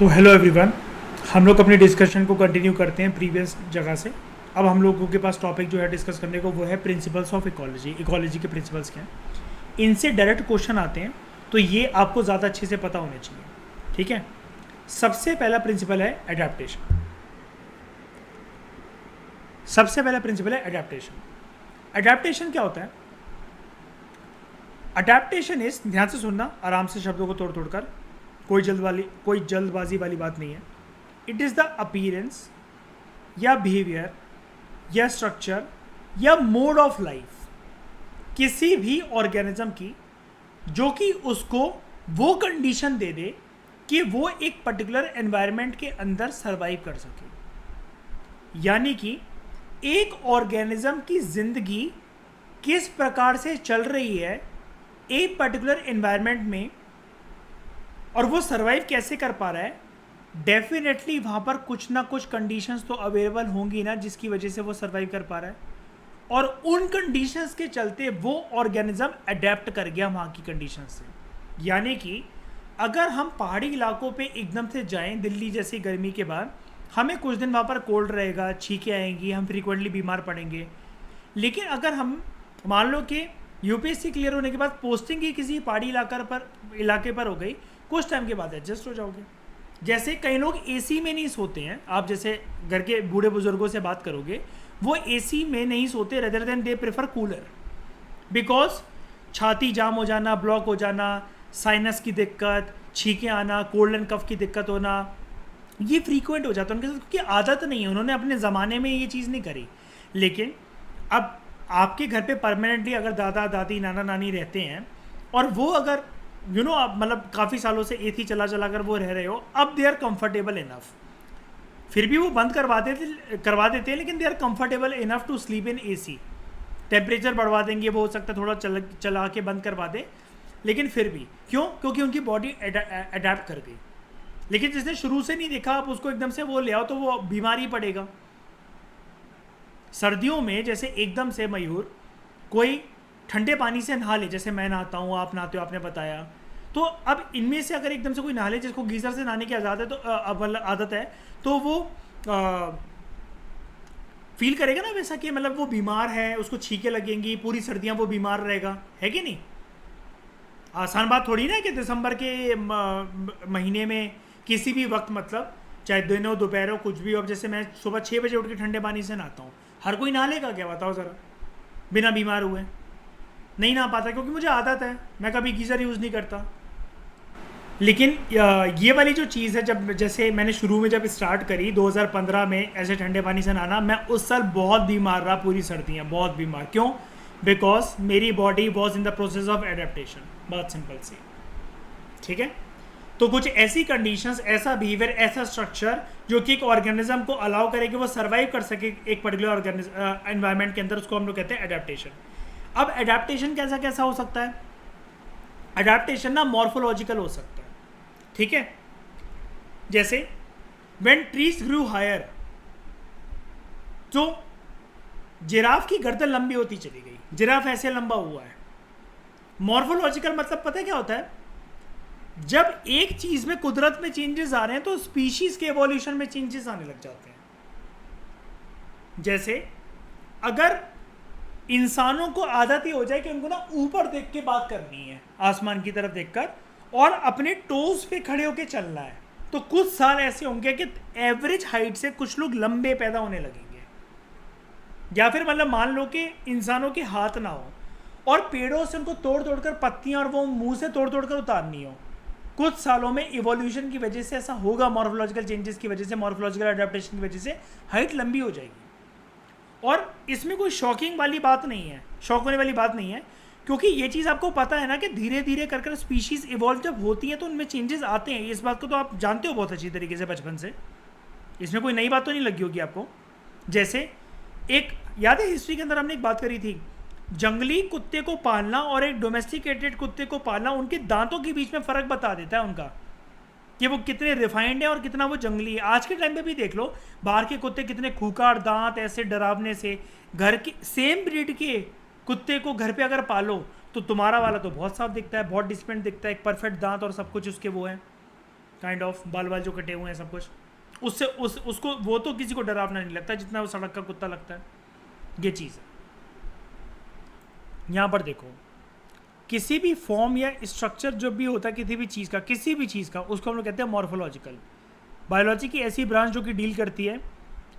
तो hello everyone, हम लोग अपनी डिस्कशन को कंटिन्यू करते हैं प्रीवियस जगह से। अब हम लोगों के पास टॉपिक जो है डिस्कस करने को वो है प्रिंसिपल्स ऑफ इकोलॉजी। इकोलॉजी के प्रिंसिपल्स क्या हैं, इनसे डायरेक्ट क्वेश्चन आते हैं, तो ये आपको ज़्यादा अच्छे से पता होने चाहिए। ठीक है, सबसे पहला प्रिंसिपल है एडेप्टेशन। सबसे पहला प्रिंसिपल है एडेप्टेशन। एडेप्टेशन क्या होता है? अडेप्टेशन इज, ध्यान से सुनना, आराम से शब्दों को तोड़ तोड़कर, कोई जल्दबाजी वाली बात नहीं है। इट इज़ द अपीयरेंस या बिहेवियर या स्ट्रक्चर या मोड ऑफ लाइफ किसी भी ऑर्गेनिज्म की जो कि उसको वो कंडीशन दे दे कि वो एक पर्टिकुलर एनवायरनमेंट के अंदर सरवाइव कर सके। यानी कि एक ऑर्गेनिज्म की जिंदगी किस प्रकार से चल रही है एक पर्टिकुलर एनवायरनमेंट में और वो सरवाइव कैसे कर पा रहा है, डेफिनेटली वहाँ पर कुछ ना कुछ कंडीशंस तो अवेलेबल होंगी ना जिसकी वजह से वो सरवाइव कर पा रहा है। और उन कंडीशंस के चलते वो ऑर्गेनिज्म अडेप्ट कर गया वहाँ की कंडीशंस से। यानी कि अगर हम पहाड़ी इलाकों पे एकदम से जाएं, दिल्ली जैसी गर्मी के बाद, हमें कुछ दिन वहाँ पर कोल्ड रहेगा, छींकें आएंगी, हम फ्रीक्वेंटली बीमार पड़ेंगे। लेकिन अगर हम मान लो कि यूपीएससी क्लियर होने के बाद पोस्टिंग ही किसी पहाड़ी इलाके पर हो गई, कुछ टाइम के बाद एडजस्ट हो जाओगे। जैसे कई लोग एसी में नहीं सोते हैं, आप जैसे घर के बूढ़े बुजुर्गों से बात करोगे, वो एसी में नहीं सोते, rather than they prefer cooler, because छाती जाम हो जाना, ब्लॉक हो जाना, साइनस की दिक्कत, छींकें आना, कोल्ड एंड कफ की दिक्कत होना, ये फ्रीक्वेंट हो जाता है उनके साथ, क्योंकि आदत नहीं है, उन्होंने अपने ज़माने में ये चीज़ नहीं करी। लेकिन अब आपके घर पे परमानेंटली अगर दादा दादी नाना नानी रहते हैं और वो अगर आप मतलब काफ़ी सालों से एसी चला चला कर वो रह रहे हो, अब दे आर कंफर्टेबल इनफ। फिर भी वो बंद करवा देते हैं, लेकिन they are comfortable enough to sleep in AC. Temperature बढ़वा देंगे, वो हो सकता है थोड़ा चला के बंद करवा दे, लेकिन फिर भी क्यों? क्योंकि उनकी बॉडी अडेप्ट कर गई। लेकिन जिसने शुरू से नहीं देखा, आप उसको एकदम से वो ले आओ तो वो बीमार ही पड़ेगा। सर्दियों में जैसे एकदम से मयूर कोई ठंडे पानी से नहा ले, जैसे मैं नहाता हूँ, आप नहाते हो, आपने बताया, तो अब इनमें से अगर एकदम से कोई नहा ले जिसको गीज़र से नहाने की आदत है, तो वो फील करेगा ना वैसा कि मतलब वो बीमार है, उसको छींकें लगेंगी, पूरी सर्दियाँ वो बीमार रहेगा, है कि नहीं? आसान बात थोड़ी ना कि दिसंबर के महीने में किसी भी वक्त, मतलब चाहे दिन हो दोपहर हो कुछ भी हो, अब जैसे मैं सुबह 6 बजे उठ के ठंडे पानी से नहाता हूँ, हर कोई नहा लेगा क्या? बताओ ज़रा, बिना बीमार हुए? नहीं नहा पाता, क्योंकि मुझे आदत है, मैं कभी गीज़र यूज़ नहीं करता। लेकिन ये वाली जो चीज़ है, जब जैसे मैंने शुरू में जब स्टार्ट करी 2015 में ऐसे ठंडे पानी से नहाना, मैं उस साल बहुत बीमार रहा, पूरी सर्दियाँ बहुत बीमार। क्यों? बिकॉज मेरी body was in the process of adaptation. बहुत सिंपल सी, ठीक है। तो कुछ ऐसी कंडीशंस, ऐसा बिहेवियर, ऐसा स्ट्रक्चर जो कि एक ऑर्गेनिज्म को अलाउ करे कि वो सर्वाइव कर सके एक पर्टिकुलर एनवायरनमेंट के अंदर, उसको हम लोग कहते हैं एडेप्टेशन। अब एडेप्टेशन कैसा कैसा हो सकता है? एडेप्टेशन ना मॉर्फोलॉजिकल हो सकता है, ठीक है। जैसे व्हेन ट्रीज ग्रू हायर, तो जिराफ की गर्दन लंबी होती चली गई, जिराफ ऐसे लंबा हुआ है। मॉर्फोलॉजिकल मतलब पता है क्या होता है? जब एक चीज में कुदरत में चेंजेस आ रहे हैं तो स्पीशीज के एवोल्यूशन में चेंजेस आने लग जाते हैं। जैसे अगर इंसानों को आदत ही हो जाए कि उनको ना ऊपर देख के बात करनी है, आसमान की तरफ देखकर, और अपने टोज पे खड़े होके चलना है, तो कुछ साल ऐसे होंगे कि एवरेज हाइट से कुछ लोग लंबे पैदा होने लगेंगे। या फिर मतलब मान लो कि इंसानों के हाथ ना हो और पेड़ों से उनको तोड़ तोड़ कर पत्तियां और वो मुंह से तोड़ तोड़ कर उतारनी हो, कुछ सालों में इवोल्यूशन की वजह से ऐसा होगा, मॉर्फोलॉजिकल चेंजेस की वजह से, मॉर्फोलॉजिकल अडेप्टेशन की वजह से हाइट लंबी हो जाएगी। और इसमें कोई शॉकिंग वाली बात नहीं है, शॉक होने वाली बात नहीं है, क्योंकि ये चीज़ आपको पता है ना कि धीरे धीरे कर कर स्पीशीज़ इवॉल्व जब होती हैं तो उनमें चेंजेस आते हैं। इस बात को तो आप जानते हो बहुत अच्छी तरीके से बचपन से, इसमें कोई नई बात तो नहीं लगी होगी आपको। जैसे एक याद है हिस्ट्री के अंदर हमने एक बात करी थी, जंगली कुत्ते को पालना और एक डोमेस्टिकेटेड कुत्ते को पालना, उनके दांतों के बीच में फ़र्क बता देता है उनका, कि वो कितने रिफाइंड है और कितना वो जंगली है। आज के टाइम पे भी देख लो, बाहर के कुत्ते कितने खूंखार, दांत ऐसे डरावने से, घर के सेम ब्रीड के कुत्ते को घर पे अगर पालो तो तुम्हारा वाला तो बहुत साफ दिखता है, बहुत डिसिप्लिन दिखता है, एक परफेक्ट दांत और सब कुछ उसके वो है। काइंड ऑफ बाल बाल जो कटे हुए हैं सब कुछ, उससे उसको वो तो किसी को डरावना नहीं लगता जितना वो सड़क का कुत्ता लगता है। ये चीज़ है। यहाँ पर देखो, किसी भी फॉर्म या स्ट्रक्चर जो भी होता है किसी भी चीज़ का, किसी भी चीज़ का, उसको हम लोग कहते हैं मॉर्फोलॉजिकल। बायोलॉजी की ऐसी ब्रांच जो कि डील करती है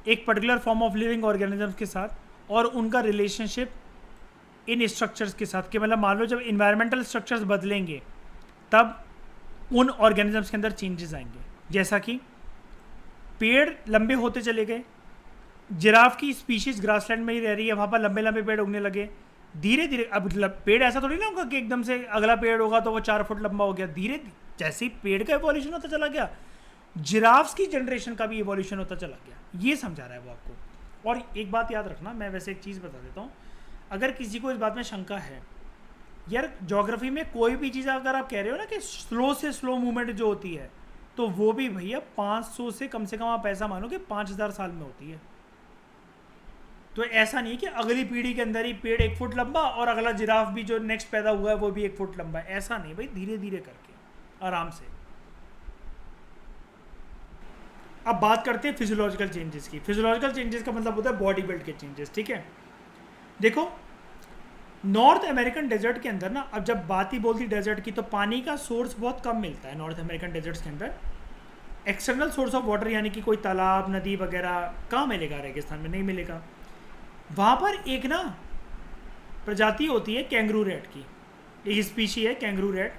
एक particular form of living organisms के साथ और उनका रिलेशनशिप इन स्ट्रक्चर्स के साथ, कि मतलब मान लो जब इन्वायरमेंटल स्ट्रक्चर्स बदलेंगे तब उन ऑर्गेनिजम्स के अंदर चेंजेस आएंगे। जैसा कि पेड़ लंबे होते चले गए, जिराफ की स्पीशीज ग्रासलैंड में ही रह रही है, वहाँ पर लंबे लंबे पेड़ उगने लगे धीरे धीरे। अब पेड़ ऐसा थोड़ी ना होगा कि एकदम से अगला पेड़ होगा तो वो 4 फुट लंबा हो गया। धीरे जैसे ही पेड़ का इवोल्यूशन होता चला गया, जिराफ्स की जनरेशन का भी इवोल्यूशन होता चला गया। ये समझा रहा है वो आपको। और एक बात याद रखना, मैं वैसे एक चीज़ बता देता हूँ, अगर किसी को इस बात में शंका है, यार ज्योग्राफी में कोई भी चीज़ अगर आप कह रहे हो ना कि स्लो से स्लो मूवमेंट जो होती है, तो वो भी भैया 500 से कम आप ऐसा मानो कि 5000 साल में होती है। तो ऐसा नहीं कि अगली पीढ़ी के अंदर ही पेड़ 1 फुट लंबा और अगला जिराफ भी जो नेक्स्ट पैदा हुआ है वो भी 1 फुट लंबा है, ऐसा नहीं भाई, धीरे धीरे करके आराम से। अब बात करते हैं फिजियोलॉजिकल चेंजेस की। फिजियोलॉजिकल चेंजेस का मतलब होता है बॉडी बिल्ड के चेंजेस, ठीक है। देखो नॉर्थ अमेरिकन डेजर्ट के अंदर ना, अब जब बात ही बोलती डेजर्ट की, तो पानी का सोर्स बहुत कम मिलता है नॉर्थ अमेरिकन डेजर्ट्स के अंदर। एक्सटर्नल सोर्स ऑफ वाटर यानी कि कोई तालाब नदी वगैरह कहाँ मिलेगा, रेगिस्तान में नहीं मिलेगा। वहाँ पर एक ना प्रजाति होती है कैंगरू रैट की, एक स्पीशी है कैंगरू रैट।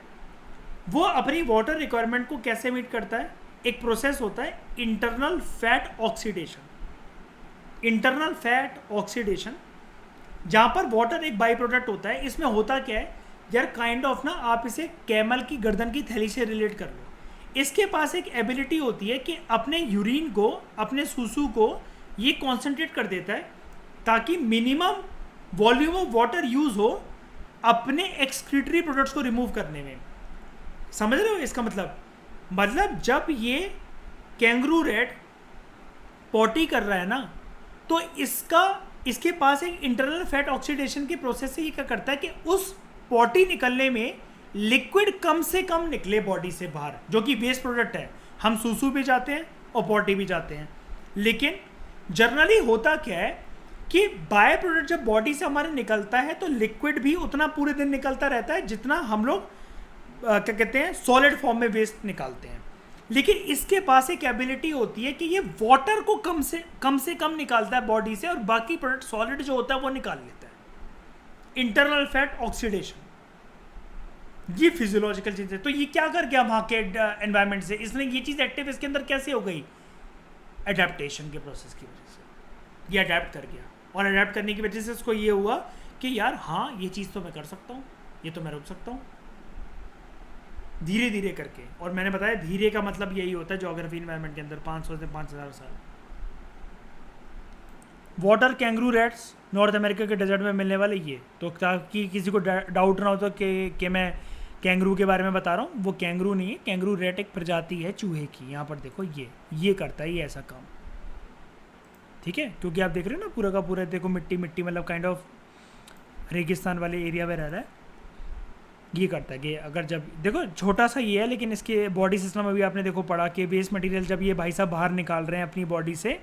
वो अपनी वाटर रिक्वायरमेंट को कैसे मीट करता है, एक प्रोसेस होता है internal fat oxidation. Internal fat oxidation जहाँ पर वाटर एक बाई प्रोडक्ट होता है। इसमें होता क्या है यार, काइंड ऑफ ना आप इसे कैमल की गर्दन की थैली से रिलेट कर लो। इसके पास एक एबिलिटी होती है कि अपने यूरिन को, अपने सूसू को ये कॉन्सेंट्रेट कर देता है ताकि minimum volume of water use हो अपने एक्सक्रीटरी प्रोडक्ट्स को रिमूव करने में। समझ रहे हो इसका मतलब जब ये कैंगरू रैट पॉटी कर रहा है ना, तो इसके पास एक इंटरनल फैट ऑक्सीडेशन के प्रोसेस से ये क्या करता है कि उस पॉटी निकलने में लिक्विड कम से कम निकले बॉडी से बाहर, जो कि वेस्ट प्रोडक्ट है। हम सूसू भी जाते हैं और पॉटी भी जाते हैं, लेकिन जनरली होता क्या है कि बाय प्रोडक्ट जब बॉडी से हमारे निकलता है तो लिक्विड भी उतना पूरे दिन निकलता रहता है जितना हम लोग क्या कहते हैं सॉलिड फॉर्म में वेस्ट निकालते हैं। लेकिन इसके पास एक एबिलिटी होती है कि ये वाटर को कम से कम निकालता है बॉडी से और बाकी प्रोडक्ट सॉलिड जो होता है वो निकाल लेता है। इंटरनल फैट ऑक्सीडेशन, ये फिजियोलॉजिकल चीज है। तो ये क्या कर गया वहाँ के एनवायरनमेंट से, इसने ये चीज़ एक्टिव इसके अंदर कैसे हो गई, एडेप्टेशन के प्रोसेस की वजह से ये अडेप्ट कर गया। और अडेप्ट करने की वजह से उसको ये हुआ कि यार हाँ ये चीज़ तो मैं कर सकता हूँ, ये तो मैं रुक सकता हूँ, धीरे धीरे करके। और मैंने बताया धीरे का मतलब यही होता है ज्योग्राफी एनवायरनमेंट के अंदर 500 से 5000 साल। Water kangaroo rats north America के डेजर्ट में मिलने वाले ये, तो ताकि किसी को डाउट ना हो तो कि मैं कैंगरू के बारे में बता रहा हूँ, वो कैंगरू नहीं है। कैंगरू रैट एक प्रजाति है चूहे की। यहाँ पर देखो ये करता है ये ऐसा काम, ठीक है। क्योंकि आप देख रहे हो ना पूरा का पूरा, देखो मिट्टी मतलब काइंड ऑफ रेगिस्तान वाले एरिया में रह रहा है। ये करता है कि अगर जब देखो छोटा सा ये है, लेकिन इसके बॉडी सिस्टम में भी आपने देखो पढ़ा कि वेस्ट मटेरियल जब ये भाई साहब बाहर निकाल रहे हैं अपनी बॉडी से,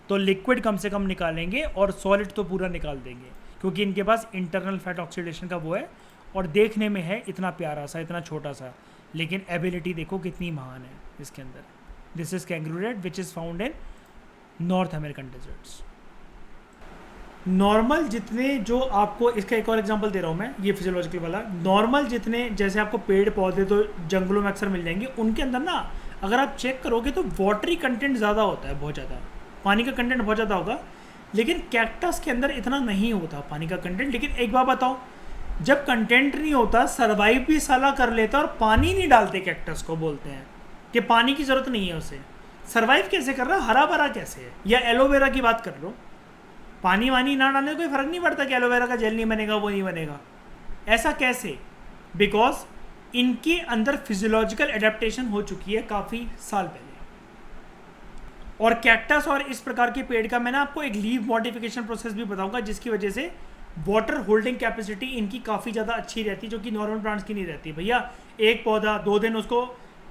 तो लिक्विड कम से कम निकालेंगे और सॉलिड तो पूरा निकाल देंगे, क्योंकि इनके पास इंटरनल फैट ऑक्सीडेशन का वो है। और देखने में है इतना प्यारा सा, इतना छोटा सा, लेकिन एबिलिटी देखो कितनी महान है इसके अंदर। This is kangaroo rat which is found in North American deserts. Normal जितने जो आपको, इसका एक और एग्जांपल दे रहा हूँ मैं, ये फिजियोलॉजिकल वाला। नॉर्मल जितने जैसे आपको पेड़ पौधे तो जंगलों में अक्सर मिल जाएंगे, उनके अंदर ना अगर आप चेक करोगे तो वाटरी कंटेंट ज़्यादा होता है, बहुत ज़्यादा पानी का कंटेंट बहुत ज़्यादा होगा। लेकिन कैक्टस के अंदर इतना नहीं होता पानी का कंटेंट। लेकिन एक बात बताओ, जब कंटेंट नहीं होता सर्वाइव भी साला कर लेता और पानी नहीं डालते, कैक्टस को बोलते हैं कि पानी की ज़रूरत नहीं है उसे, सर्वाइव कैसे कर रहा है, हरा भरा कैसे है। या एलोवेरा की बात कर लो, पानी वानी ना डालने कोई फ़र्क नहीं पड़ता कि एलोवेरा का जेल नहीं बनेगा, वो नहीं बनेगा। ऐसा कैसे? बिकॉज इनके अंदर फिजियोलॉजिकल एडेप्टेशन हो चुकी है काफ़ी साल पहले। और कैक्टस और इस प्रकार के पेड़ का मैं ना आपको एक लीव मॉडिफिकेशन प्रोसेस भी बताऊंगा, जिसकी वजह से वाटर होल्डिंग कैपेसिटी इनकी काफ़ी ज़्यादा अच्छी रहती है, जो कि नॉर्मल प्लांट्स की नहीं रहती। भैया एक पौधा 2 दिन उसको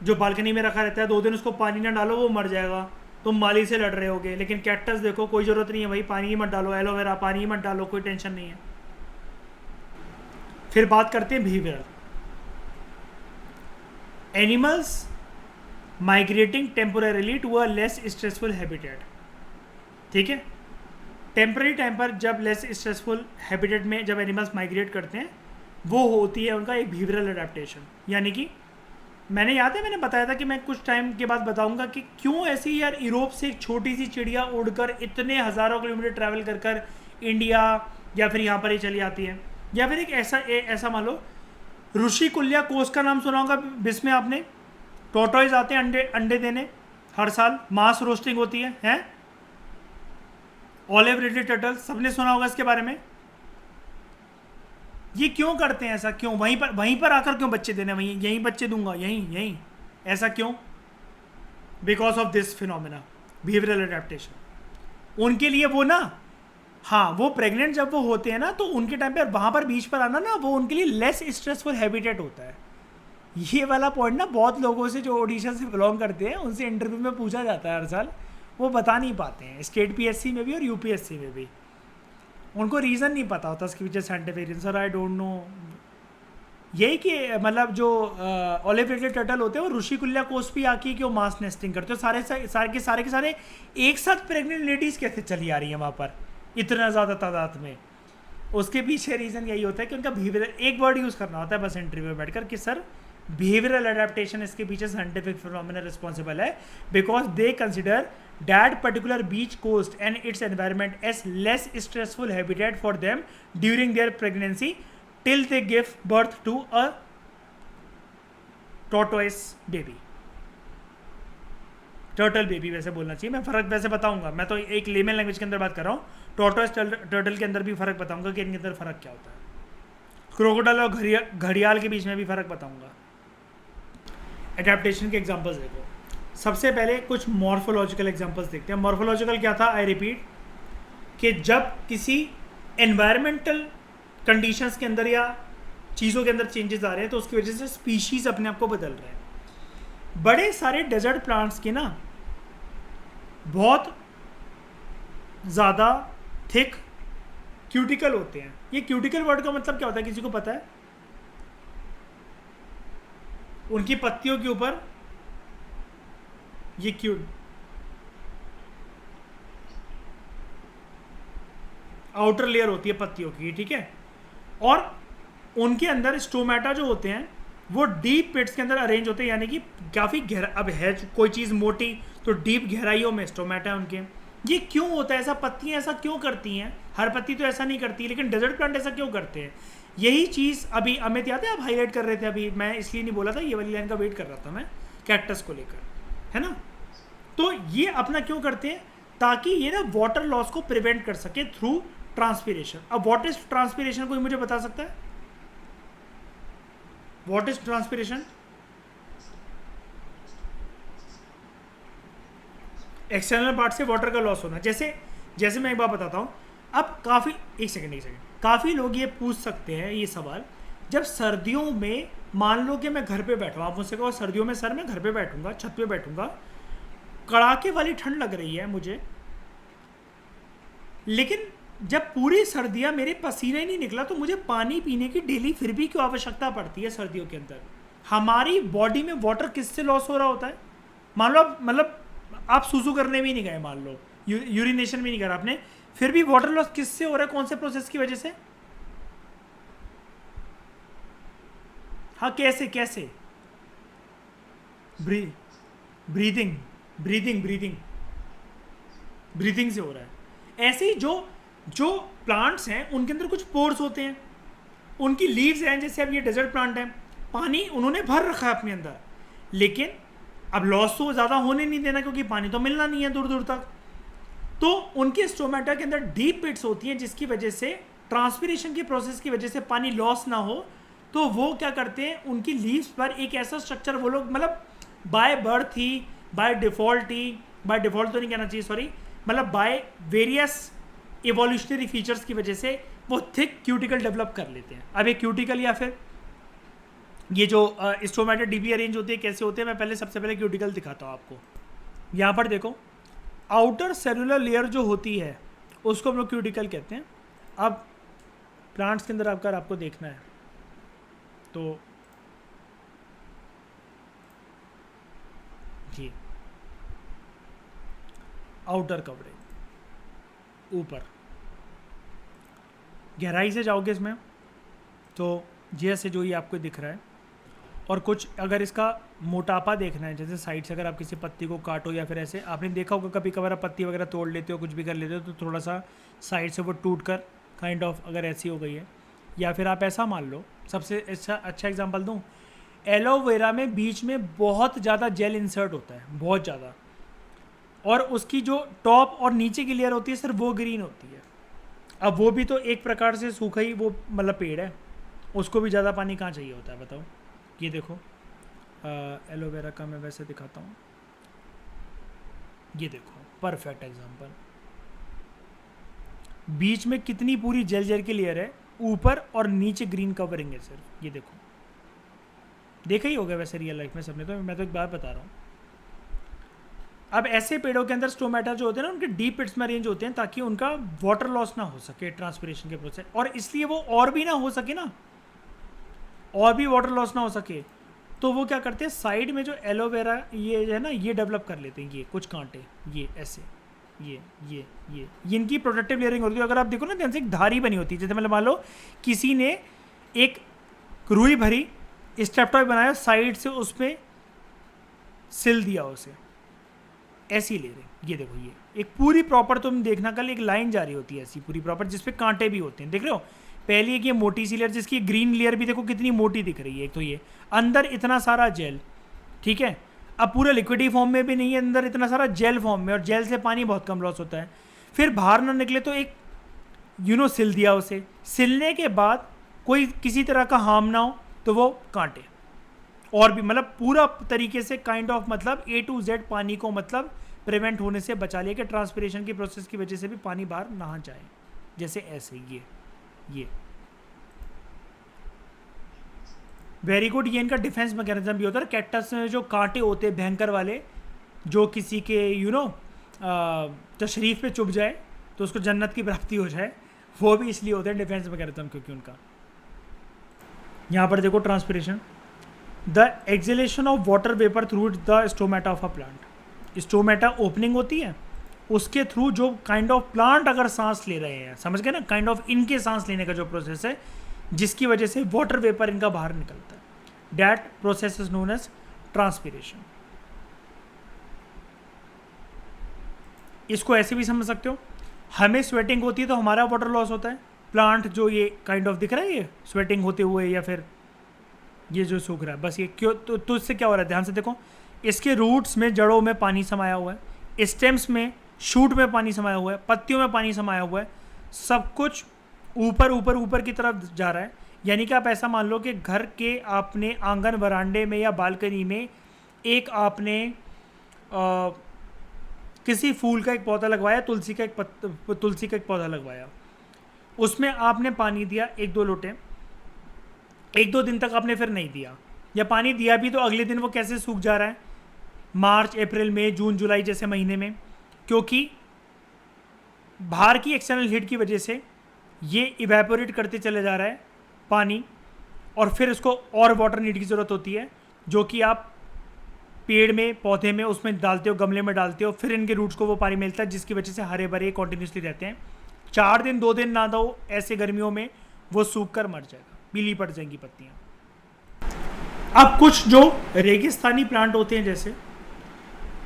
जो बालकनी में रखा रहता है, 2 दिन उसको पानी ना डालो वो मर जाएगा, तुम माली से लड़ रहे होगे। लेकिन कैक्टस देखो, कोई ज़रूरत नहीं है भाई, पानी ही मत डालो, एलोवेरा पानी ही मत डालो, कोई टेंशन नहीं है। फिर बात करते हैं behavioural. Animals migrating temporarily to a less stressful habitat. ठीक है, टेम्पररी टाइम पर जब लेस स्ट्रेसफुल हैबिटेट में जब एनिमल्स माइग्रेट करते हैं, वो होती है उनका एक बिहेवियरल अडेप्टेशन। यानी कि मैंने बताया था कि मैं कुछ टाइम के बाद बताऊंगा कि क्यों ऐसी यार यूरोप से एक छोटी सी चिड़िया उड़कर इतने हज़ारों किलोमीटर ट्रैवल कर कर इंडिया या फिर यहाँ पर ही चली आती है। या फिर एक ऐसा मान लो, ऋषिकुल्या कोस्ट का नाम सुना होगा जिसमें आपने, टोटोइज आते हैं अंडे देने हर साल, मास रोस्टिंग होती है, हैं? ऑलिव रिडली टर्टल, सबने सुना होगा इसके बारे में। ये क्यों करते हैं ऐसा? क्यों वहीं पर आकर क्यों बच्चे देने, यहीं बच्चे दूंगा, यहीं ऐसा क्यों? Because of this phenomena, behavioural adaptation. उनके लिए वो ना, हाँ, वो प्रेग्नेंट जब वो होते हैं ना, तो उनके टाइम पर वहाँ पर बीच पर आना ना, वो उनके लिए लेस स्ट्रेसफुल हैबिटेट होता है। ये वाला पॉइंट ना बहुत लोगों से जो ऑडिशन से बिलोंग करते हैं उनसे इंटरव्यू में पूछा जाता है हर साल, वो बता नहीं पाते हैं, स्टेट पीएससी में भी और यूपीएससी में भी। उनको रीज़न नहीं पता होता उसके पीछे scientific reason. Sir I don't know, यही कि मतलब जो ऑलिव रिडली टर्टल होते हैं वो ऋषिकुल्या कोस्ट भी आके कि वो मास नेस्टिंग करते हो, सारे के सारे एक साथ प्रेग्नेंट लेडीज़ कैसे चली आ रही हैं वहाँ पर इतना ज़्यादा तादाद में? उसके पीछे रीज़न यही होता है कि उनका बिहेवियर, एक वर्ड यूज़ करना होता है बस इंटरव्यू में बैठकर कि सर बिहेवियरल अडेप्टेशन इसके पीछे साइंटिफिक फिनोमेना रिस्पॉन्सिबल है, because they consider that particular beach coast and its environment as less stressful habitat for them during their pregnancy till they give birth to a tortoise baby, turtle baby वैसे बोलना चाहिए। मैं फ़र्क वैसे बताऊंगा, मैं तो एक लेमन लैंग्वेज के अंदर बात कर रहा हूँ, टॉर्टोइस टर्टल के अंदर भी फ़र्क बताऊंगा कि इनके अंदर फ़र्क क्या होता है, क्रोकोडाइल और घड़ियाल के बीच में भी फ़र्क बताऊंगा। एडेप्टेशन के एग्जाम्पल्स देखो। सबसे पहले कुछ मॉर्फोलॉजिकल एग्जांपल्स देखते हैं। मॉर्फोलॉजिकल क्या था? आई रिपीट, कि जब किसी एनवायरमेंटल कंडीशंस के अंदर या चीज़ों के अंदर चेंजेस आ रहे हैं तो उसकी वजह से स्पीशीज़ अपने आप को बदल रहे हैं। बड़े सारे डेजर्ट प्लांट्स के ना बहुत ज़्यादा थिक क्यूटिकल होते हैं। ये क्यूटिकल वर्ड का मतलब क्या होता है, किसी को पता है? उनकी पत्तियों के ऊपर ये आउटर लेयर होती है पत्तियों की, ठीक है, और उनके अंदर स्टोमेटा जो होते हैं वो डीप पिट्स के अंदर अरेंज होते हैं, यानी कि काफ़ी गहरा, अब है कोई चीज़ मोटी तो डीप गहराइयों में स्टोमेटा है उनके। ये क्यों होता है ऐसा? पत्तियां ऐसा क्यों करती हैं? हर पत्ती तो ऐसा नहीं करती, लेकिन डेजर्ट प्लांट ऐसा क्यों करते हैं? यही चीज़ अभी अमित याद है आप हाईलाइट कर रहे थे, अभी मैं इसलिए नहीं बोला था, ये वाली लाइन का वेट कर रहा था मैं कैक्टस को लेकर, है ना। तो ये अपना क्यों करते हैं? ताकि ये ना वाटर लॉस को प्रिवेंट कर सके थ्रू ट्रांसपीरेशन। अब व्हाट इज ट्रांसपीरेशन, कोई मुझे बता सकता है? What is transpiration? External part से वाटर का लॉस होना। जैसे मैं एक बात बताता हूँ। अब एक सेकंड काफ़ी लोग ये पूछ सकते हैं ये सवाल, जब सर्दियों में मान लो कि मैं घर पे बैठा हूँ, आप मुझसे कहो सर्दियों में सर मैं घर पे बैठूंगा, छत पे बैठूंगा, कड़ाके वाली ठंड लग रही है मुझे, लेकिन जब पूरी सर्दियाँ मेरे पसीने ही नहीं निकला तो मुझे पानी पीने की डेली फिर भी क्यों आवश्यकता पड़ती है? सर्दियों के अंदर हमारी बॉडी में वाटर किससे लॉस हो रहा होता है? मान लो मतलब आप सूसू करने भी नहीं गए, मान लो यूरिनेशन भी नहीं करा आपने, फिर भी वाटर लॉस किससे हो रहा है? कौन से प्रोसेस की वजह से? हाँ, कैसे? ब्रीदिंग से हो रहा है। ऐसे ही जो प्लांट्स हैं उनके अंदर कुछ पोर्स होते हैं, उनकी लीव्स हैं, जैसे अब ये डेजर्ट प्लांट है, पानी उन्होंने भर रखा है अपने अंदर, लेकिन अब लॉस तो ज़्यादा होने नहीं देना क्योंकि पानी तो मिलना नहीं है दूर दूर तक। तो उनके स्टोमेटा के अंदर डीप पिट्स होती हैं जिसकी वजह से ट्रांसपीरेशन की प्रोसेस की वजह से पानी लॉस ना हो, तो वो क्या करते हैं, उनकी लीव्स पर एक ऐसा स्ट्रक्चर वो लोग मतलब by birth he, by default तो नहीं कहना चाहिए, सॉरी, मतलब बाय वेरियस इवोल्यूशनरी फीचर्स की वजह से वो थिक क्यूटिकल डेवलप कर लेते हैं। अब ये क्यूटिकल या फिर ये जो स्टोमेटा डीपली अरेंज होते हैं कैसे होते हैं, मैं पहले सबसे पहले क्यूटिकल दिखाता हूँ आपको। यहाँ पर देखो, आउटर सेलुलर लेयर जो होती है उसको हम लोग क्यूटिकल कहते हैं। अब प्लांट्स के अंदर आपको देखना है तो ये आउटर कवरेज, ऊपर गहराई से जाओगे इसमें तो जैसे जो ये आपको दिख रहा है, और कुछ अगर इसका मोटापा देखना है, जैसे साइड से अगर आप किसी पत्ती को काटो या फिर ऐसे, आपने देखा होगा कभी कभार आप पत्ती वगैरह तोड़ लेते हो, कुछ भी कर लेते हो तो थोड़ा सा साइड से वो टूट कर काइंड ऑफ अगर ऐसी हो गई है, या फिर आप ऐसा मान लो, सबसे अच्छा एग्जांपल दूं, एलोवेरा में बीच में बहुत ज़्यादा जेल इंसर्ट होता है, बहुत ज़्यादा, और उसकी जो टॉप और नीचे की लेयर होती है सिर्फ वो ग्रीन होती है। अब वो भी तो एक प्रकार से सूखा ही वो मतलब पेड़ है, उसको भी ज़्यादा पानी कहाँ चाहिए होता है बताओ। ये देखो एलोवेरा का मैं वैसे दिखाता हूँ, ये देखो परफेक्ट एग्जांपल, बीच में कितनी पूरी जेल की लेयर है, ऊपर और नीचे ग्रीन कवरिंग है सिर्फ। ये देखो, देखा ही होगा वैसे रियल लाइफ में सबने, तो मैं तो एक बात बता रहा हूँ। अब ऐसे पेड़ों के अंदर स्टोमेटा जो होते हैं ना, उनके डीप पिट्स में अरेंज होते हैं ताकि उनका वाटर लॉस ना हो सके ट्रांसपिरेशन के प्रोसेस, और इसलिए वो और भी ना हो सके ना, और भी वाटर लॉस ना हो सके, तो वो क्या करते हैं, साइड में जो एलोवेरा ये है ना, ये डेवलप कर लेते हैं, ये कुछ कांटे, ये ऐसे, ये इनकी प्रोटेक्टिव लेयरिंग होती है। अगर आप देखो ना ध्यान से, एक धारी बनी होती है, जैसे मतलब मान लो किसी ने एक रुई भरी स्टेप्टॉय बनाया, साइड से उसमें सिल दिया उसे, ऐसी लेयरिंग। ये देखो, ये एक पूरी प्रॉपर, तुम देखना कल एक लाइन जा रही होती है ऐसी पूरी प्रॉपर, जिसपे कांटे भी होते हैं, देख रहे हो। पहली एक ये मोटी सी लेयर, जिसकी ग्रीन लेयर भी देखो कितनी मोटी दिख रही है, एक तो ये अंदर इतना सारा जेल, ठीक है, अब पूरा लिक्विडी फॉर्म में भी नहीं है, अंदर इतना सारा जेल फॉर्म में, और जेल से पानी बहुत कम लॉस होता है, फिर बाहर ना निकले तो एक सिल दिया उसे, सिलने के बाद कोई किसी तरह का हार्म ना हो तो वो कांटे, और भी मतलब पूरा तरीके से काइंड ऑफ मतलब A to Z पानी को मतलब प्रिवेंट होने से बचा लिया कि ट्रांसपिरेशन की प्रोसेस की वजह से भी पानी बाहर ना जाए, जैसे ऐसे ये वेरी गुड। ये इनका डिफेंस मैकेनिज्म भी होता है। कैक्टस में जो कांटे होते हैं भयंकर वाले, जो किसी के तशरीफ पे चुभ जाए तो उसको जन्नत की प्राप्ति हो जाए, वो भी इसलिए होते हैं डिफेंस मैकेनिज्म, क्योंकि उनका यहाँ पर देखो transpiration, the acceleration of water vapour through the stomata of a plant. Stomata opening होती है, उसके थ्रू जो काइंड ऑफ प्लांट अगर सांस ले रहे हैं, समझ गए ना, काइंड ऑफ इनके सांस लेने का जो प्रोसेस है, जिसकी वजह से वाटर वेपर इनका बाहर निकलता है, that process is known as transpiration. इसको ऐसे भी समझ सकते हो, हमें स्वेटिंग होती है तो हमारा वाटर लॉस होता है, प्लांट जो ये काइंड ऑफ दिख रहा है, ये स्वेटिंग होते हुए या फिर ये जो सूख रहा है, बस ये क्यों, तो इससे क्या हो रहा है, ध्यान से देखो, इसके रूट्स में, जड़ों में पानी समाया हुआ है, स्टेम्स में, शूट में पानी समाया हुआ है, पत्तियों में पानी समाया हुआ है, सब कुछ ऊपर की तरफ जा रहा है। यानी कि आप ऐसा मान लो कि घर के आपने आंगन वरांडे में या बालकनी में एक आपने किसी फूल का एक पौधा लगवाया, तुलसी का एक पौधा लगवाया, उसमें आपने पानी दिया 1-2 लोटे, 1-2 दिन तक आपने फिर नहीं दिया, या पानी दिया भी तो अगले दिन वो कैसे सूख जा रहा है, मार्च, अप्रैल, मई, जून, जुलाई जैसे महीने में, क्योंकि बाहर की एक्सटर्नल हीट की वजह से ये इवेपोरेट करते चले जा रहा है पानी, और फिर इसको और वाटर नीड की ज़रूरत होती है, जो कि आप पेड़ में, पौधे में, उसमें डालते हो, गमले में डालते हो, फिर इनके रूट्स को वो पानी मिलता है, जिसकी वजह से हरे भरे कॉन्टीन्यूसली रहते हैं। 4 दिन 2 दिन ना दो ऐसे गर्मियों में, वो सूख कर मर जाएगा, पीली पड़ जाएंगी पत्तियाँ। अब कुछ जो रेगिस्तानी प्लांट होते हैं, जैसे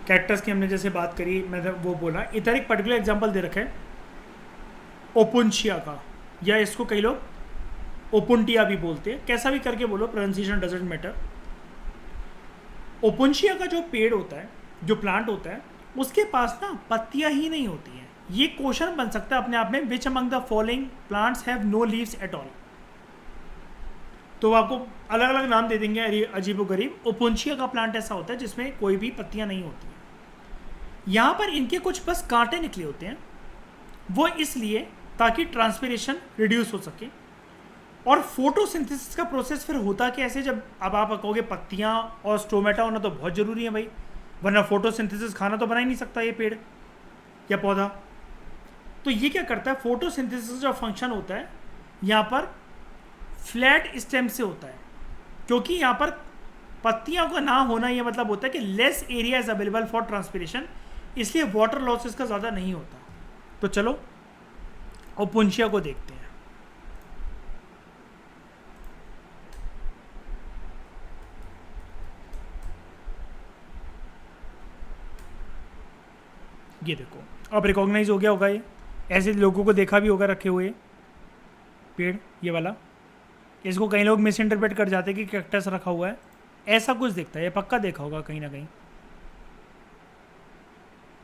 कैक्टस की हमने जैसे बात करी, मैंने वो बोला, इधर एक पर्टिकुलर एग्जांपल दे रखा है ओपुंशिया का, या इसको कई लोग ओपुंटिया भी बोलते हैं, कैसा भी करके बोलो, प्रोनाउंसिएशन डजंट मैटर। ओपुंशिया का जो पेड़ होता है, जो प्लांट होता है, उसके पास ना पत्तियां ही नहीं होती हैं। ये क्वेश्चन बन सकता है अपने आप में, which among the following plants have no leaves at all, तो आपको अलग अलग नाम दे देंगे अजीबोगरीब। ओपुंशिया का प्लांट ऐसा होता है जिसमें कोई भी पत्तियां नहीं होती हैं, यहाँ पर इनके कुछ बस कांटे निकले होते हैं, वो इसलिए ताकि ट्रांसपिरेशन रिड्यूस हो सके, और फोटोसिंथेसिस का प्रोसेस फिर होता कैसे, जब अब आप कहोगे पत्तियाँ और स्टोमेटा होना तो बहुत ज़रूरी है भाई, वरना फोटोसिंथेसिस खाना तो बना ही नहीं सकता ये पेड़ या पौधा। तो ये क्या करता है, फोटोसिंथेसिस जो फंक्शन होता है यहाँ पर फ्लैट स्टेम से होता है, क्योंकि यहाँ पर पत्तियों का ना होना ये मतलब होता है कि less area is available for transpiration, इसलिए वाटर लॉस इसका ज़्यादा नहीं होता। तो चलो ओपुंशिया को देखते हैं। ये देखो अब रिकॉग्नाइज हो गया होगा, ये ऐसे लोगों को देखा भी होगा रखे हुए पेड़, ये वाला। इसको कई लोग मिस इंटरप्रेट कर जाते हैं कि कैक्टस रखा हुआ है, ऐसा कुछ दिखता है, ये पक्का देखा होगा कहीं ना कहीं,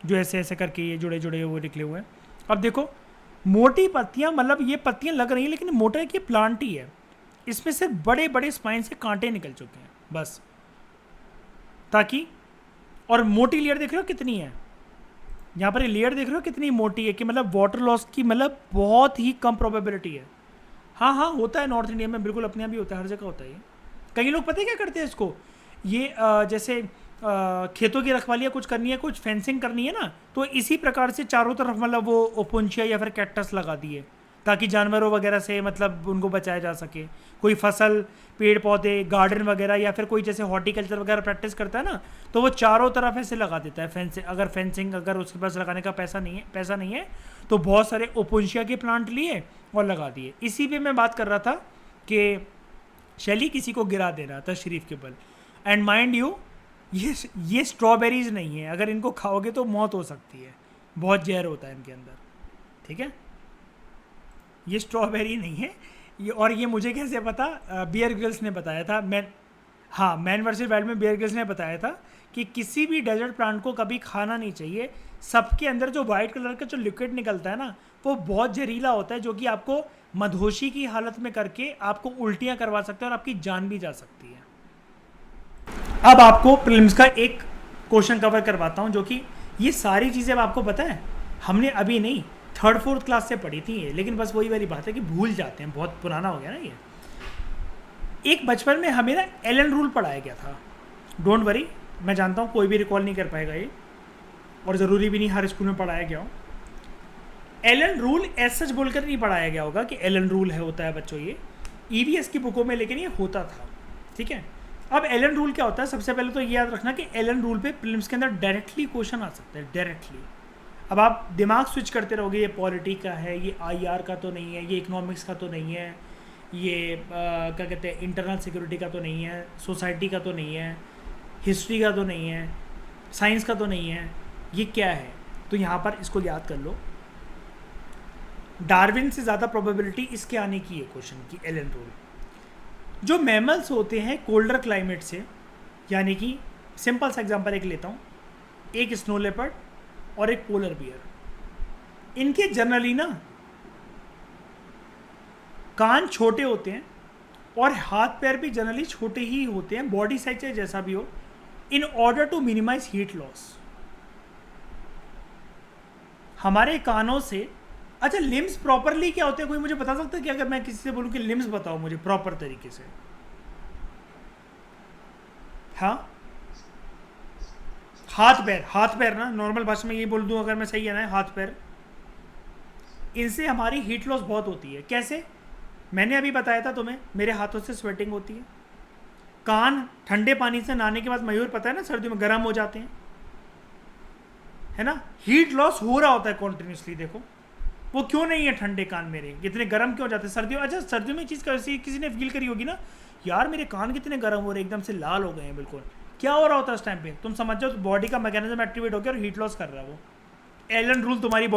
जो ऐसे ऐसे करके ये जुड़े जुड़े वो निकले हुए हैं। अब देखो मोटी पत्तियां, मतलब ये पत्तियां लग रही हैं लेकिन मोटा है कि प्लांट ही है, इसमें से बड़े बड़े स्पाइन से कांटे निकल चुके हैं बस, ताकि, और मोटी लेयर देख रहे हो कितनी है यहाँ पर, ये लेयर देख रहे हो कितनी मोटी है कि मतलब वाटर लॉस की मतलब बहुत ही कम प्रोबेबिलिटी है। हाँ हाँ होता है नॉर्थ इंडिया में, बिल्कुल अपने यहाँ भी होता है, हर जगह होता है ये। कई लोग पता है क्या करते हैं इसको, ये जैसे खेतों की रखवाली या कुछ करनी है, कुछ फेंसिंग करनी है ना, तो इसी प्रकार से चारों तरफ मतलब वो ओपुंशिया या फिर कैक्टस लगा दिए, ताकि जानवरों वगैरह से मतलब उनको बचाया जा सके। कोई फसल, पेड़ पौधे, गार्डन वगैरह, या फिर कोई जैसे हॉर्टिकल्चर वगैरह प्रैक्टिस करता है ना, तो वो चारों तरफ ऐसे लगा देता है फेंसिंग। अगर फेंसिंग अगर उसके पास लगाने का पैसा नहीं है तो बहुत सारे ओपुंशिया के प्लांट लिए और लगा दिए। इसी पे मैं बात कर रहा था कि शैली किसी को गिरा दे रहा था शरीफ के बल, एंड माइंड यू ये स्ट्रॉबेरीज नहीं है, अगर इनको खाओगे तो मौत हो सकती है, बहुत जहर होता है इनके अंदर, ठीक है। ये स्ट्रॉबेरी नहीं है ये, और ये मुझे कैसे पता, बियर ग्रिल्स ने बताया था। मैन वर्सेस वाइल्ड में बियर ग्रिल्स ने बताया था कि किसी भी डेजर्ट प्लांट को कभी खाना नहीं चाहिए, सबके अंदर जो वाइट कलर का जो लिक्विड निकलता है ना, वो बहुत जहरीला होता है, जो कि आपको मधोशी की हालत में करके आपको उल्टियाँ करवा सकता है और आपकी जान भी जा सकती है। अब आपको प्रीलिम्स का एक क्वेश्चन कवर करवाता हूँ, जो कि ये सारी चीज़ें अब आपको पता है, हमने अभी नहीं 3rd 4th क्लास से पढ़ी थी ये, लेकिन बस वही वाली बात है कि भूल जाते हैं, बहुत पुराना हो गया ना ये। एक बचपन में हमें ना एलन रूल पढ़ाया गया था, डोंट वरी, मैं जानता हूँ कोई भी रिकॉल नहीं कर पाएगा ये, और ज़रूरी भी नहीं हर स्कूल में पढ़ाया गया हो। एलन रूल ऐसा सच बोलकर नहीं पढ़ाया गया होगा कि एलन रूल है होता है बच्चों, ये ईवीएस की बुकों में लेकिन ये होता था, ठीक है। अब एलन रूल क्या होता है, सबसे पहले तो ये याद रखना कि एलन रूल पे प्रीलिम्स के अंदर डायरेक्टली क्वेश्चन आ सकता है, डायरेक्टली। अब आप दिमाग स्विच करते रहोगे, ये पॉलिटी का है, ये आईआर का तो नहीं है, ये इकोनॉमिक्स का तो नहीं है, ये क्या कहते हैं इंटरनल सिक्योरिटी का तो नहीं है, सोसाइटी का तो नहीं है, हिस्ट्री का तो नहीं है, साइंस का तो नहीं है, ये क्या है। तो यहाँ पर इसको याद कर लो, डार्विन से ज़्यादा प्रोबेबिलिटी इसके आने की है क्वेश्चन की, एलन रूल। जो मैमल्स होते हैं कोल्डर क्लाइमेट से, यानी कि सिंपल सा एग्जांपल एक लेता हूँ, एक स्नो लेपर्ड और एक पोलर बियर, इनके जनरली ना कान छोटे होते हैं और हाथ पैर भी जनरली छोटे ही होते हैं, बॉडी साइज चाहे जैसा भी हो, in order to minimise heat loss. हमारे कानों से, अच्छा लिम्स प्रॉपरली क्या होते हैं, कोई मुझे बता सकता है कि अगर मैं किसी से बोलूं कि लिम्स बताओ मुझे प्रॉपर तरीके से? हाँ हाथ पैर ना, नॉर्मल भाषा में ये बोल दूं अगर मैं सही है ना, हाथ पैर, इनसे हमारी हीट लॉस बहुत होती है। कैसे? मैंने अभी बताया था तुम्हें, मेरे हाथों से स्वेटिंग होती है। कान ठंडे पानी से नहाने के बाद, मयूर पता है ना, सर्दियों में गर्म हो जाते हैं, है ना, हीट लॉस हो रहा होता है कॉन्टिन्यूसली। देखो वो क्यों नहीं है ठंडे कान मेरे, कितने गर्म क्यों जाते हैं सर्दियों। अच्छा सर्दियों में चीज़ कैसी किसी ने फील करी होगी ना, यार मेरे कान कितने गर्म हो रहे हैं, एकदम से लाल हो गए हैं बिल्कुल, क्या हो रहा होता है उस टाइम पे? तुम समझ जाओ, तो बॉडी का मैकेनिज्म एक्टिवेट हो गया और हीट लॉस कर रहा है वो। एलन रूल तुम्हारी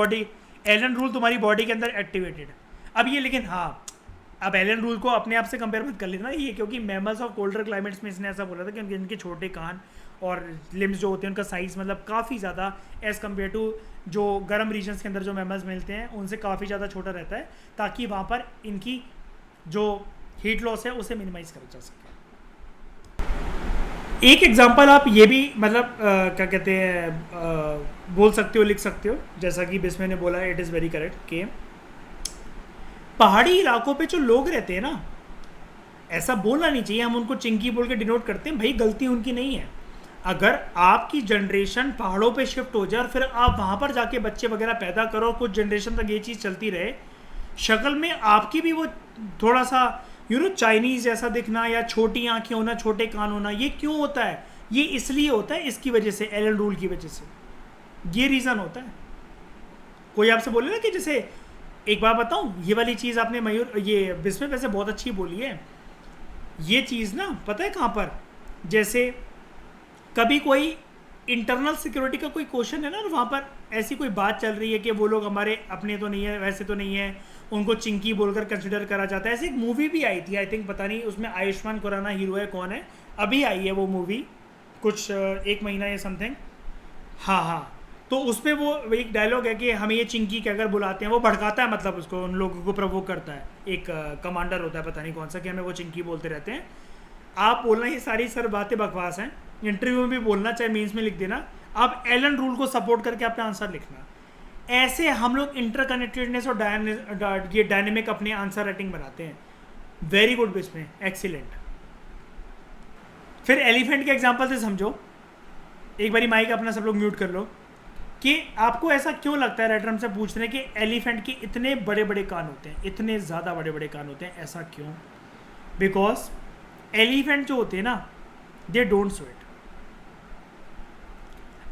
बॉडी के अंदर एक्टिवेटेड। अब ये, लेकिन हाँ, अब एलन रूल को अपने आप से कंपेयर मत कर लेना ये, क्योंकि मैमल्स ऑफ कोल्डर क्लाइमेट्स में इसने ऐसा बोला था कि इनके छोटे कान और लिम्स जो होते हैं उनका साइज़ मतलब काफ़ी ज़्यादा एज़ कम्पेयर टू जो गर्म रीजन्स के अंदर जो मैमल्स मिलते हैं उनसे काफ़ी ज़्यादा छोटा रहता है, ताकि वहाँ पर इनकी जो हीट लॉस है उसे मिनिमाइज करा जा सके। एक एग्जांपल आप ये भी मतलब क्या कहते हैं बोल सकते हो, लिख सकते हो, जैसा कि बिस्मे ने बोला, इट इज़ वेरी करेक्ट कि पहाड़ी इलाकों पे जो लोग रहते हैं ना, ऐसा बोलना नहीं चाहिए, हम उनको चिंकी बोल के डिनोट करते हैं, भाई गलती उनकी नहीं है। अगर आपकी जनरेशन पहाड़ों पे शिफ्ट हो जाए और फिर आप वहाँ पर जाके बच्चे वगैरह पैदा करो, कुछ जनरेशन तक ये चीज़ चलती रहे, शक्ल में आपकी भी वो थोड़ा सा चाइनीज़ जैसा दिखना या छोटी आंखें होना, छोटे कान होना, ये क्यों होता है? ये इसलिए होता है इसकी वजह से, एलन रूल की वजह से, ये रीज़न होता है। कोई आपसे बोले ना कि जैसे, एक बात बताऊँ, ये वाली चीज़ आपने मयूर, ये बिस्मे वैसे बहुत अच्छी बोली है, ये चीज़ ना पता है कहाँ पर, जैसे कभी कोई इंटरनल सिक्योरिटी का कोई क्वेश्चन है ना, और वहाँ पर ऐसी कोई बात चल रही है कि वो लोग हमारे अपने तो नहीं है, वैसे तो नहीं है, उनको चिंकी बोलकर कंसिडर करा जाता है। ऐसी एक मूवी भी आई थी, आई थिंक, पता नहीं उसमें आयुष्मान खुराना हीरो है, कौन है, अभी आई है वो मूवी, कुछ 1 महीना या समथिंग। हाँ हाँ, तो उसमें वो एक डायलॉग है कि हमें ये चिंकी के अगर बुलाते हैं, वो भड़काता है, मतलब उसको, उन लोगों को प्रवोक करता है, एक कमांडर होता है पता नहीं कौन सा, कि हमें वो चिंकी बोलते रहते हैं। आप बोलना ये सारी सर बातें बकवास हैं, इंटरव्यू में भी बोलना, चाहे मीन्स में लिख देना, आप एलन रूल को सपोर्ट करके अपना आंसर लिखना। ऐसे हम लोग इंटरकनेक्टेडनेस और ये डायनेमिक अपने आंसर राइटिंग बनाते हैं। वेरी गुड बिस्मे, एक्सीलेंट। फिर एलिफेंट के एग्जांपल से समझो, एक बारी माइक अपना सब लोग म्यूट कर लो, कि आपको ऐसा क्यों लगता है, राइटर हमसे पूछ रहे हैं कि एलिफेंट के इतने बड़े बड़े कान होते हैं, इतने ज़्यादा बड़े बड़े कान होते हैं, ऐसा क्यों? बिकॉज एलिफेंट जो होते हैं ना, दे डोंट स्वेट।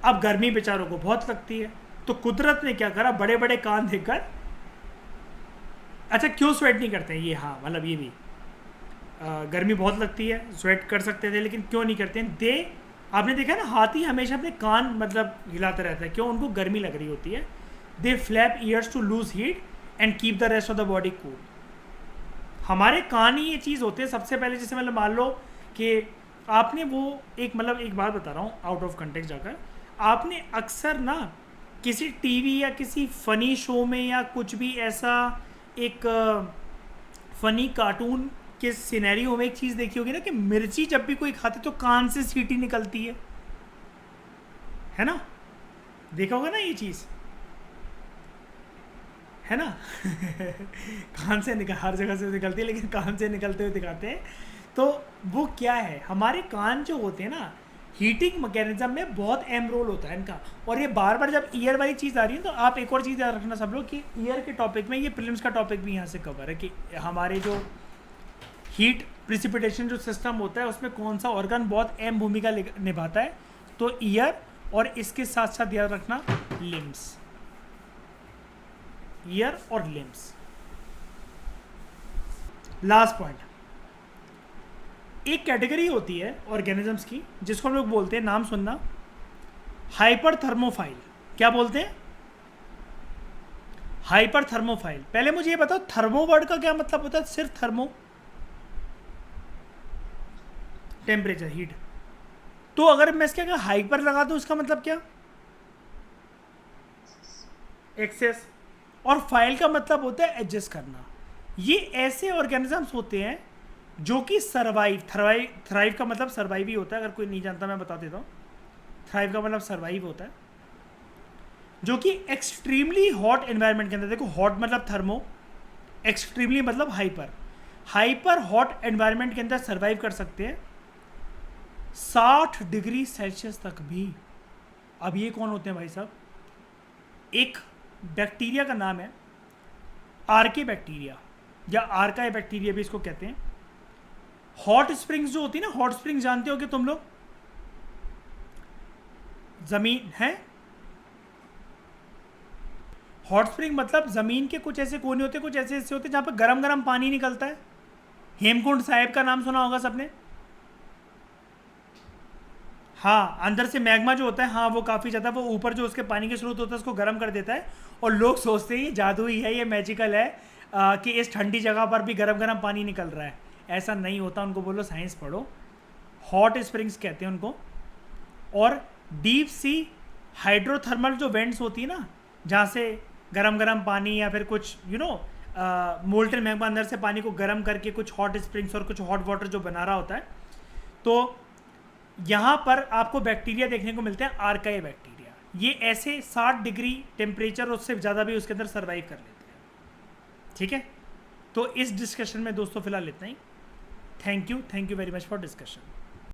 अब गर्मी बेचारों को बहुत लगती है, तो कुदरत ने क्या करा, बड़े बड़े कान देकर, अच्छा क्यों स्वेट नहीं करते हैं ये, हाँ मतलब ये भी, गर्मी बहुत लगती है, स्वेट कर सकते थे, लेकिन क्यों नहीं करते हैं? दे, आपने देखा ना, हाथी हमेशा अपने कान मतलब हिलाते रहता है, क्यों? उनको गर्मी लग रही होती है। They flap ears to lose heat and keep the rest of the body cool. हमारे कान ही ये चीज़ होते हैं सबसे पहले। जैसे मतलब मान लो कि आपने वो एक, मतलब एक बात बता रहा हूँ आउट ऑफ कंटेक्स्ट जाकर, आपने अक्सर ना किसी टीवी या किसी फ़नी शो में या कुछ भी ऐसा एक फ़नी कार्टून के सिनेरियो में एक चीज़ देखी होगी ना, कि मिर्ची जब भी कोई खाते तो कान से सीटी निकलती है ना? देखा होगा ना ये चीज़, है ना? कान से हर जगह से निकलती है, लेकिन कान से निकलते हुए दिखाते हैं। तो वो क्या है, हमारे कान जो होते हैं ना, हीटिंग मैकेनिज्म में बहुत अहम रोल होता है इनका। और ये बार बार जब ईयर वाली चीज़ आ रही है, तो आप एक और चीज़ याद रखना सब लोग, कि ईयर के टॉपिक में, ये प्रीलिम्स का टॉपिक भी यहाँ से कवर है, कि हमारे जो हीट प्रिसिपिटेशन जो सिस्टम होता है, उसमें कौन सा ऑर्गन बहुत अहम भूमिका निभाता है। तो ईयर, और इसके साथ साथ याद रखना लिम्स, ईयर और लिम्स। लास्ट पॉइंट, एक कैटेगरी होती है ऑर्गेनिजम्स की, जिसको हम लोग बोलते हैं, नाम सुनना, हाइपर थर्मोफाइल। क्या बोलते हैं? Hyper thermophile. पहले मुझे ये बताओ, थर्मो वर्ड का क्या मतलब होता है? सिर्फ थर्मो, टेम्परेचर, हीट। तो अगर मैं इसके अगर हाइपर लगा दूं, इसका मतलब क्या? एक्सेस। और फाइल का मतलब होता है एडजस्ट करना। ये ऐसे ऑर्गेनिजम्स होते हैं जो कि थ्राइव का मतलब सर्वाइव ही होता है, अगर कोई नहीं जानता मैं बता देता हूँ। थ्राइव का मतलब सर्वाइव होता है, जो कि एक्सट्रीमली हॉट एनवायरनमेंट के अंदर, देखो हॉट मतलब थर्मो, एक्सट्रीमली मतलब हाइपर हॉट एनवायरनमेंट के अंदर सर्वाइव कर सकते हैं 60 डिग्री सेल्सियस तक भी। अब ये कौन होते हैं भाई साहब? एक बैक्टीरिया का नाम है आर्के बैक्टीरिया, या आर्का बैक्टीरिया भी इसको कहते हैं। हॉट स्प्रिंग्स जो होती है ना, हॉट स्प्रिंग्स जानते हो कि तुम लोग, जमीन है, हॉट स्प्रिंग मतलब जमीन के कुछ ऐसे कोने होते हैं, कुछ ऐसे ऐसे होते हैं जहां पर गरम गरम पानी निकलता है। हेमकुंड साहिब का नाम सुना होगा सबने। हाँ, अंदर से मैग्मा जो होता है, हाँ वो काफ़ी ज़्यादा, वो ऊपर जो उसके पानी के स्रोत होता है उसको गर्म कर देता है, और लोग सोचते हैं ये जादू ही है, ये मैजिकल है, कि इस ठंडी जगह पर भी गरम गरम पानी निकल रहा है। ऐसा नहीं होता, उनको बोलो साइंस पढ़ो। हॉट स्प्रिंग्स कहते हैं उनको। और डीप सी हाइड्रोथर्मल जो वेंट्स होती है ना, जहाँ से गरम गरम पानी या फिर कुछ मोल्टन मैग्मा अंदर से पानी को गर्म करके कुछ हॉट स्प्रिंग्स और कुछ हॉट वाटर जो बना रहा होता है, तो यहाँ पर आपको बैक्टीरिया देखने को मिलते हैं, आर्काई बैक्टीरिया। ये ऐसे 60 डिग्री टेम्परेचर उससे ज़्यादा भी उसके अंदर सर्वाइव कर लेते हैं। ठीक है, तो इस डिस्कशन में दोस्तों फिलहाल इतना ही। Thank you very much for discussion.